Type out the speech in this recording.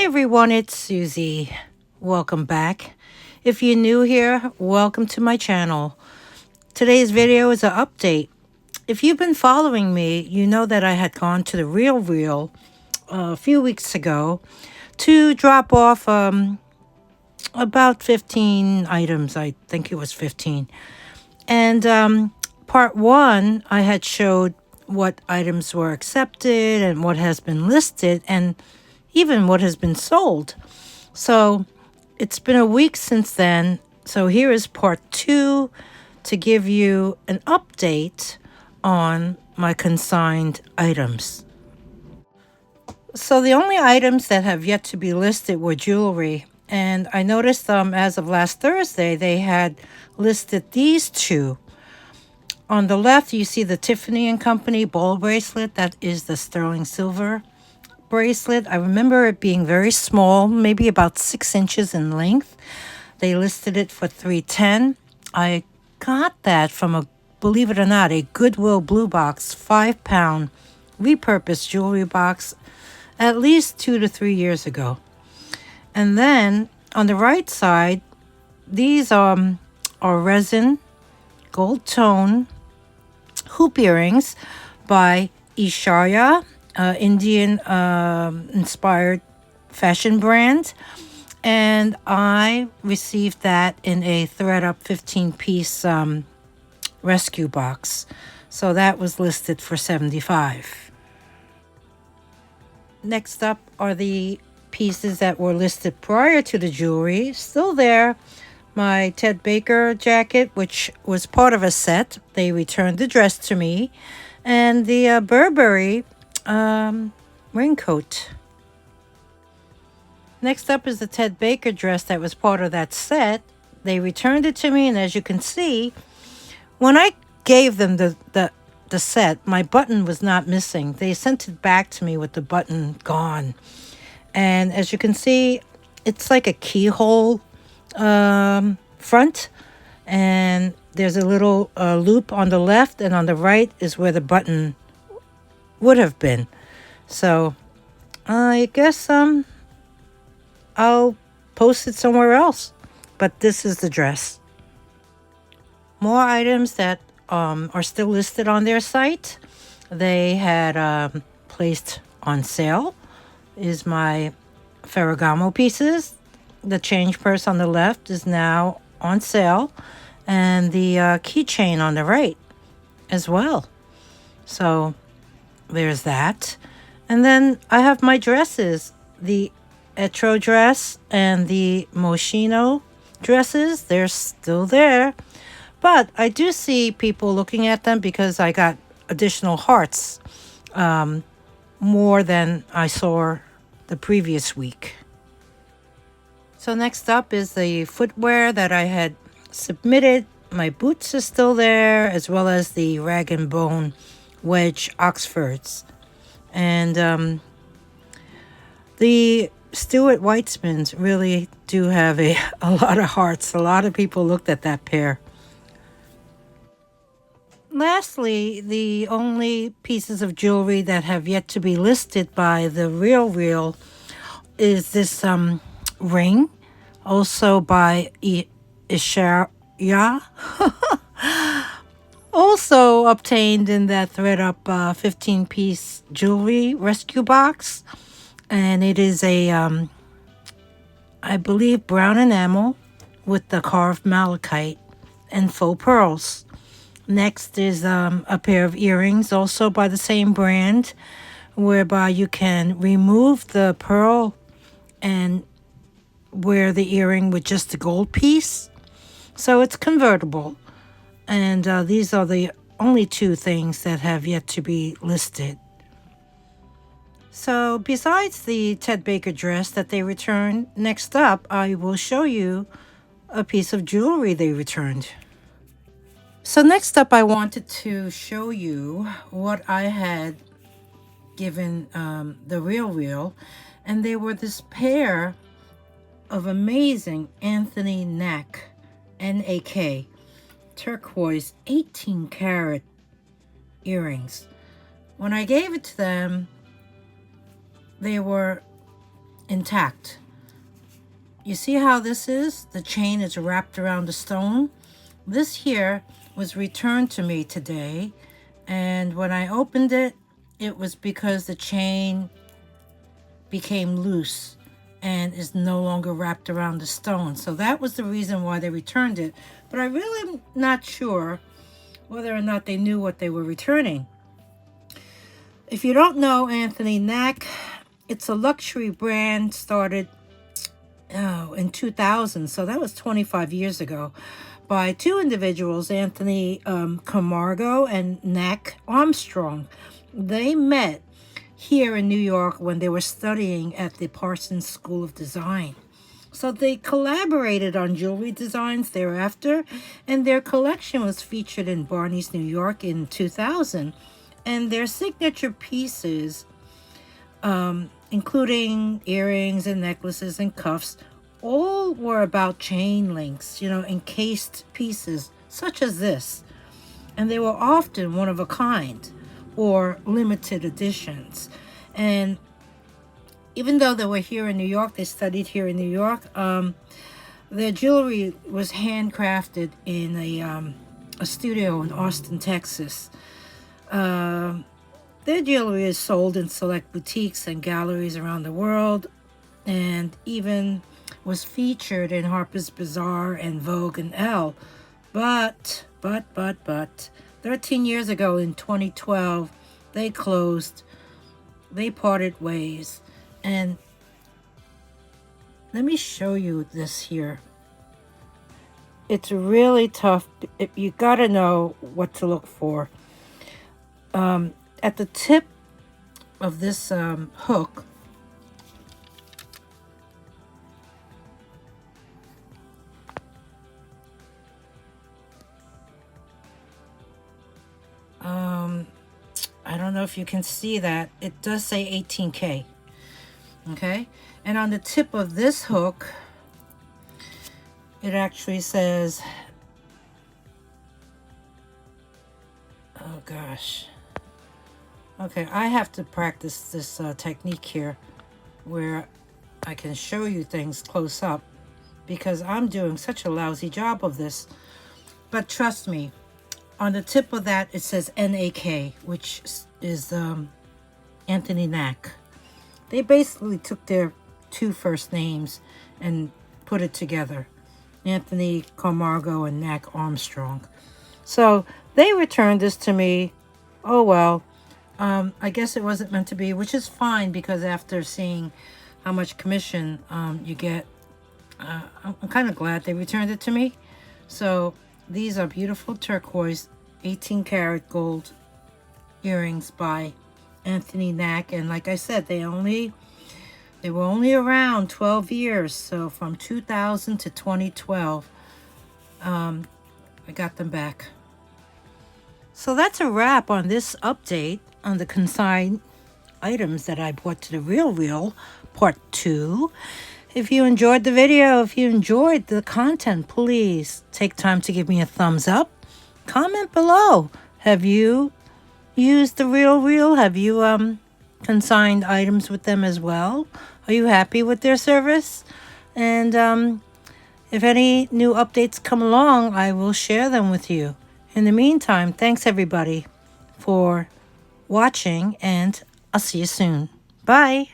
everyone, it's Susie. Welcome back. If you're new here, welcome to my channel. Today's video is an update. If you've been following me, you know that I had gone to TheRealReal a few weeks ago to drop off about 15 items. I think it was 15. And part one, I had showed what items were accepted and what has been listed and even what has been sold. So it's been a week since then. So here is part two to give you an update on my consigned items. So the only items that have yet to be listed were jewelry. And I noticed as of last Thursday, they had listed these two. On the left, you see the Tiffany & Company ball bracelet. That is the sterling silver bracelet. I remember it being very small, maybe about 6 inches in length. They listed it for $310. I got that from believe it or not, a Goodwill Blue Box 5-pound repurposed jewelry box at least 2 to 3 years ago. And then on the right side, these are resin gold tone hoop earrings by Ishaya, Indian inspired fashion brand. And I received that in a thread-up 15-piece rescue box. So that was listed for $75. Next up are the pieces that were listed prior to the jewelry. Still there. My Ted Baker jacket, which was part of a set. They returned the dress to me. And the Burberry raincoat. Next up is the Ted Baker dress that was part of that set. They returned it to me, and as you can see, when I gave them the set, my button was not missing. They sent it back to me with the button gone. And as you can see, it's like a keyhole front, and there's a little loop on the left, and on the right is where the button would have been. So I guess I'll post it somewhere else, but this is the dress. More items that are still listed on their site. They had placed on sale is my Ferragamo pieces. The change purse on the left is now on sale, and the keychain on the right as well. So there's that. And then I have my dresses, the Etro dress and the Moschino dresses. They're still there, but I do see people looking at them because I got additional hearts, more than I saw the previous week. So next up is the footwear that I had submitted. My boots are still there, as well as the Rag & Bone wedge Oxfords. And the Stuart Weitzmans really do have a lot of hearts. A lot of people looked at that pair. Lastly, the only pieces of jewelry that have yet to be listed by TheRealReal is this ring, also by Ishaya, also obtained in that thread-up 15-piece jewelry rescue box. And it is a, I believe, brown enamel with the carved malachite and faux pearls. Next is a pair of earrings, also by the same brand, whereby you can remove the pearl and wear the earring with just the gold piece. So it's convertible. And these are the only two things that have yet to be listed. So besides the Ted Baker dress that they returned, next up I will show you a piece of jewelry they returned. So next up I wanted to show you what I had given TheRealReal, and they were this pair of amazing Anthony Nak, N-A-K, turquoise 18 karat earrings. When I gave it to them, they were intact. You see how this is? The chain is wrapped around the stone. This here was returned to me today, and when I opened it, it was because the chain became loose and is no longer wrapped around the stone. So that was the reason why they returned it. But I really am not sure whether or not they knew what they were returning. If you don't know Anthony Knack, it's a luxury brand started in 2000, so that was 25 years ago, by two individuals, Anthony Camargo and Knack Armstrong. They met here in New York when they were studying at the Parsons School of Design. So they collaborated on jewelry designs thereafter, and their collection was featured in Barney's New York in 2000. And their signature pieces, including earrings and necklaces and cuffs, all were about chain links, encased pieces such as this. And they were often one of a kind or limited editions. And even though they were here in New York, they studied here in New York, their jewelry was handcrafted in a studio in Austin, Texas. Their jewelry is sold in select boutiques and galleries around the world, and even was featured in Harper's Bazaar and Vogue and Elle. But 13 years ago in 2012, they closed. They parted ways. And let me show you this here. It's really tough. You gotta know what to look for. At the tip of this hook, I don't know if you can see that. It does say 18K. Okay? And on the tip of this hook, it actually says, oh gosh. Okay, I have to practice this technique here where I can show you things close up because I'm doing such a lousy job of this. But trust me, on the tip of that, it says NAK, which is Anthony Knack. They basically took their two first names and put it together. Anthony Camargo and Knack Armstrong. So they returned this to me. Oh, well. I guess it wasn't meant to be, which is fine because after seeing how much commission you get, I'm kind of glad they returned it to me. So these are beautiful turquoise 18 karat gold earrings by Anthony Knack. And like I said, they were only around 12 years. So from 2000 to 2012, I got them back. So that's a wrap on this update on the consigned items that I brought to the RealReal Part 2. If you enjoyed the video, if you enjoyed the content, please take time to give me a thumbs up. Comment below. Have you used the RealReal? Have you consigned items with them as well? Are you happy with their service? And if any new updates come along, I will share them with you. In the meantime, thanks everybody for watching, and I'll see you soon. Bye.